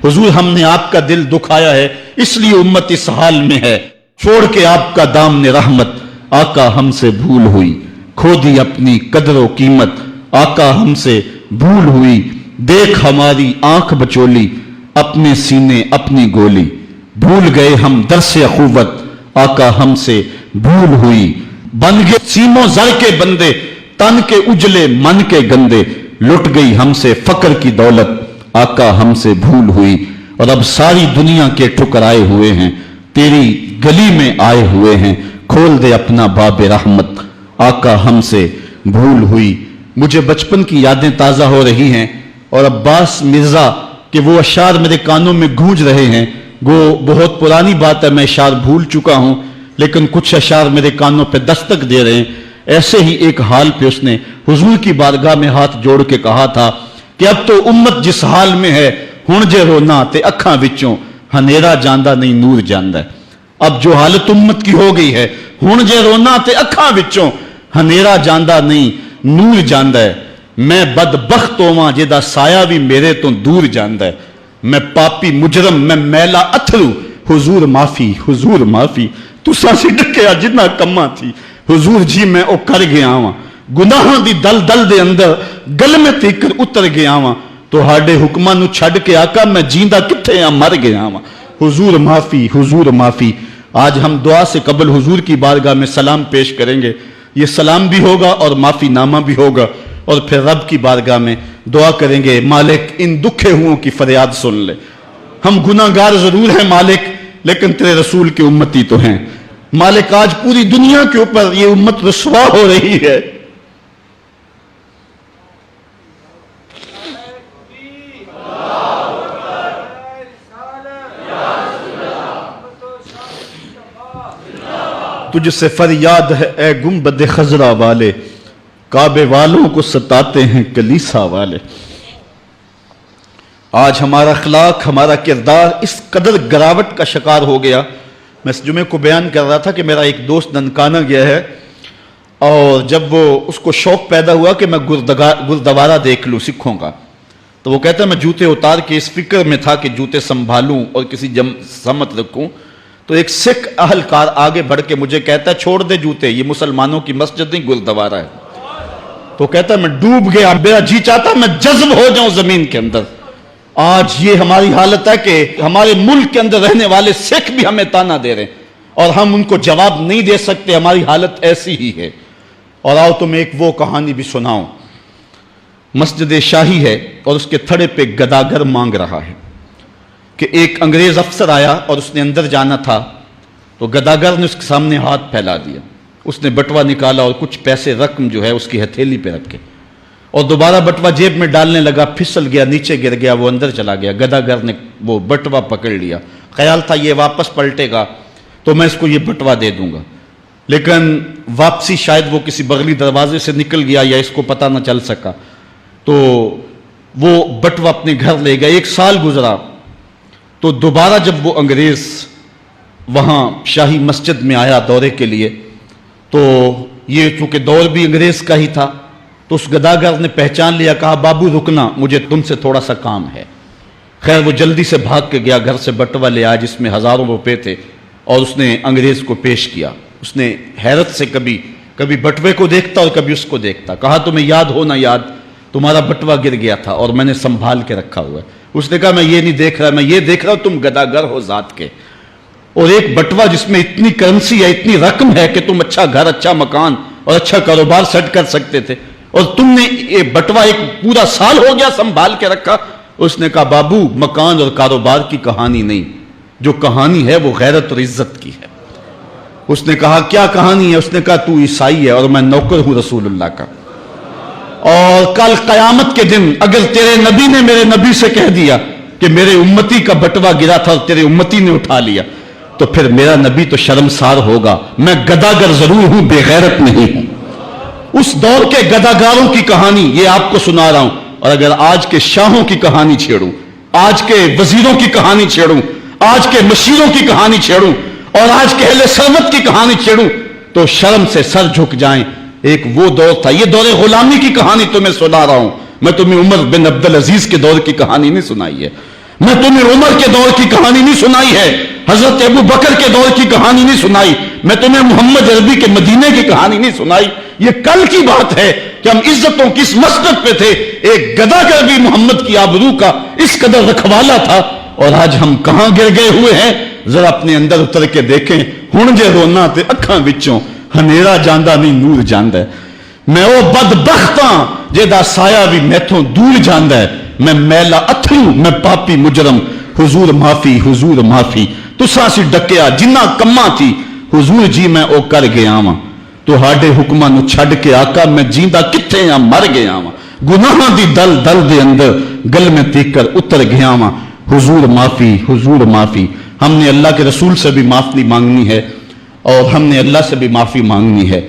हुजूर हमने आपका दिल दुखाया है, इसलिए उम्मत इस हाल में है। छोड़ के आपका दामने रहमत, आका हमसे भूल हुई। खो दी अपनी कदर व कीमत, आका हमसे भूल हुई। देख हमारी आंख बचोली, अपने सीने अपनी गोली। भूल गए हम दरसे अखुवत, आका हमसे भूल हुई। बन गए सीमों जर के बंदे, तन के उजले मन के गंदे। लुट गई हमसे फक्र की दौलत, आका हमसे भूल हुई। और अब सारी दुनिया के ठुकराए हुए हैं, तेरी गली में आए हुए हैं। खोल दे अपना बाबे रहमत, आका हमसे भूल हुई। मुझे बचपन की यादें ताजा हो रही हैं और अब्बास मिर्जा के वो अशार मेरे कानों में गूंज रहे हैं। वो बहुत पुरानी बात है, मैं अशार भूल चुका हूं, लेकिन कुछ अशार मेरे कानों पे दस्तक दे रहे हैं। ऐसे ही एक हाल पे उसने हुजूर की बारगाह में हाथ जोड़ के कहा था कि अब तो उम्मत जिस हाल में है, हुण जे रोना ते अखां विचों हनेरा जांदा नहीं नूर जांदा है। अब जो हालत उम्मत की हो गई है, हुण जे रोना ते अखां विचों हनेरा जांदा नहीं नूर जांदा है। मैं बदबख्त होवां जिहदा साया भी मेरे तो दूर जांदा है। मैं पापी मुजरम, मैं मैला अथरू, हुजूर माफी, हुजूर माफी। तुसां सिडकिया जिन्ना कम्मा थी, हुजूर जी मैं ओ कर गया वां। गुनाहां दी दल दल दे अंदर गल में तीकर उतर गया वां। तुहाडे हुक्मां नूं छड्ड के आका मैं जींदा किथे आ, मर गया वां। हुजूर माफी, हुजूर माफी। आज हम दुआ से कबल हुजूर की बारगाह में सलाम पेश करेंगे। ये सलाम भी होगा और माफी नामा भी होगा, और फिर रब की बारगाह में दुआ करेंगे, मालिक इन दुखे हुओं की फरियाद सुन ले। हम गुनाहगार जरूर हैं मालिक, लेकिन तेरे रसूल के उम्मती तो हैं। मालिक आज पूरी दुनिया के ऊपर ये उम्मत रुसवा हो रही है। तुझसे फरियाद है ए गुंबद खजरा वाले, काबे वालों को सताते हैं कलीसा वाले। आज हमारा अखलाक, हमारा किरदार इस कदर गिरावट का शिकार हो गया। मैं इस जुमे को बयान कर रहा था कि मेरा एक दोस्त ननकाना गया है, और जब वो उसको शौक पैदा हुआ कि मैं गुरुद्वारा देख लूँ सिखों का, तो वो कहता है मैं जूते उतार के इस फिक्र में था कि जूते संभालूं और किसी समत रखूं। तो एक सिख अहलकार आगे बढ़ के मुझे कहता है छोड़ दे जूते, ये मुसलमानों की मस्जिद नहीं गुरुद्वारा है। तो कहता है मैं डूब गया, मेरा जी चाहता मैं जज्ब हो जाऊं जमीन के अंदर। आज ये हमारी हालत है कि हमारे मुल्क के अंदर रहने वाले सिख भी हमें ताना दे रहे हैं और हम उनको जवाब नहीं दे सकते। हमारी हालत ऐसी ही है। और आओ तुम्हें एक वो कहानी भी सुनाऊं। मस्जिद शाही है और उसके थड़े पे गदागर मांग रहा है कि एक अंग्रेज अफसर आया और उसने अंदर जाना था, तो गदागर ने उसके सामने हाथ फैला दिया। उसने बटवा निकाला और कुछ पैसे रकम जो है उसकी हथेली पे रखे और दोबारा बटवा जेब में डालने लगा, फिसल गया, नीचे गिर गया, वो अंदर चला गया। गदागर ने वो बटवा पकड़ लिया, ख्याल था ये वापस पलटेगा तो मैं इसको ये बटवा दे दूंगा, लेकिन वापसी शायद वो किसी बगली दरवाजे से निकल गया या इसको पता ना चल सका, तो वो बटवा अपने घर ले गया। 1 साल गुजरा तो दोबारा जब वो अंग्रेज वहां शाही मस्जिद में आया दौरे के लिए, तो ये चूंकि दौर भी अंग्रेज का ही था, तो उस गदागर ने पहचान लिया, कहा बाबू रुकना, मुझे तुमसे थोड़ा सा काम है। खैर वो जल्दी से भाग के गया, घर से बटवा ले आया जिसमें हजारों रुपए थे और उसने अंग्रेज को पेश किया। उसने हैरत से कभी कभी बटवे को देखता और कभी उसको देखता। कहा तुम्हें याद हो ना याद, तुम्हारा बटवा गिर गया था और मैंने संभाल के रखा हुआ है। उसने कहा मैं ये नहीं देख रहा, मैं ये देख रहा हूं तुम गदागर हो जात के, और एक बटवा जिसमें इतनी करेंसी है, इतनी रकम है कि तुम अच्छा घर, अच्छा मकान और अच्छा कारोबार सेट कर सकते थे, और तुमने ये बटवा एक पूरा साल हो गया संभाल के रखा। उसने कहा बाबू मकान और कारोबार की कहानी नहीं, जो कहानी है वो गैरत और इज्जत की है। उसने कहा क्या कहानी है? उसने कहा तू ईसाई है और मैं नौकर हूं रसूलुल्लाह का, और कल कयामत के दिन अगर तेरे नबी ने मेरे नबी से कह दिया कि मेरे उम्मती का बटवा गिरा था और तेरे उम्मती ने उठा लिया, तो फिर मेरा नबी तो शर्मसार होगा। मैं गदागर जरूर हूं, बेगैरत नहीं हूं। उस दौर के गदागारों की कहानी ये आपको सुना रहा हूं, और अगर आज के शाहों की कहानी छेड़ूं, आज के वजीरों की कहानी छेड़ूं, आज के मशीरों की कहानी छेड़ूं और आज के अहले सरमत की कहानी छेड़ूं, तो शर्म से सर झुक जाएं। एक वो दौर था, ये दौरे गुलामी की कहानी तुम्हें सुना रहा हूं मैं, तुम्हें उमर बिन अब्दुल अजीज के दौर की कहानी नहीं सुनाई है। میں تمہیں عمر کے دور کی کہانی نہیں سنائی ہے، حضرت ابو بکر کے دور کی کہانی نہیں سنائی، میں تمہیں محمد عربی کے مدینے کی کہانی نہیں سنائی. یہ کل کی بات ہے کہ ہم عزتوں کی اس مسجد پہ تھے، ایک گدھا کر بھی محمد کی آبرو کا اس قدر رکھوالا تھا، اور آج ہم کہاں گر گئے ہوئے ہیں. ذرا اپنے اندر اتر کے دیکھیں. ہن جے رونا تے اکھاں وچوں ہنیرا جاندا نہیں نور جاندا ہے. میں وہ بدبختاں جیدا سایہ بھی میتھوں دور جاندا ہے. میں میلا اتھرو، میں پاپی مجرم، حضور معافی، حضور معافی. تساں سی ڈکیا جنہ کماں تھی، حضور جی میں او کر گیا واں. تہاڈے حکماں نو چھڈ کے آقا میں جیندا کتھے ہاں، مر گیا واں. گناہاں دی دل دل دے اندر گل میں تیکر اتر گیا واں. حضور معافی، حضور معافی. ہم نے اللہ کے رسول سے بھی معافی مانگنی ہے اور ہم نے اللہ سے بھی معافی مانگنی ہے.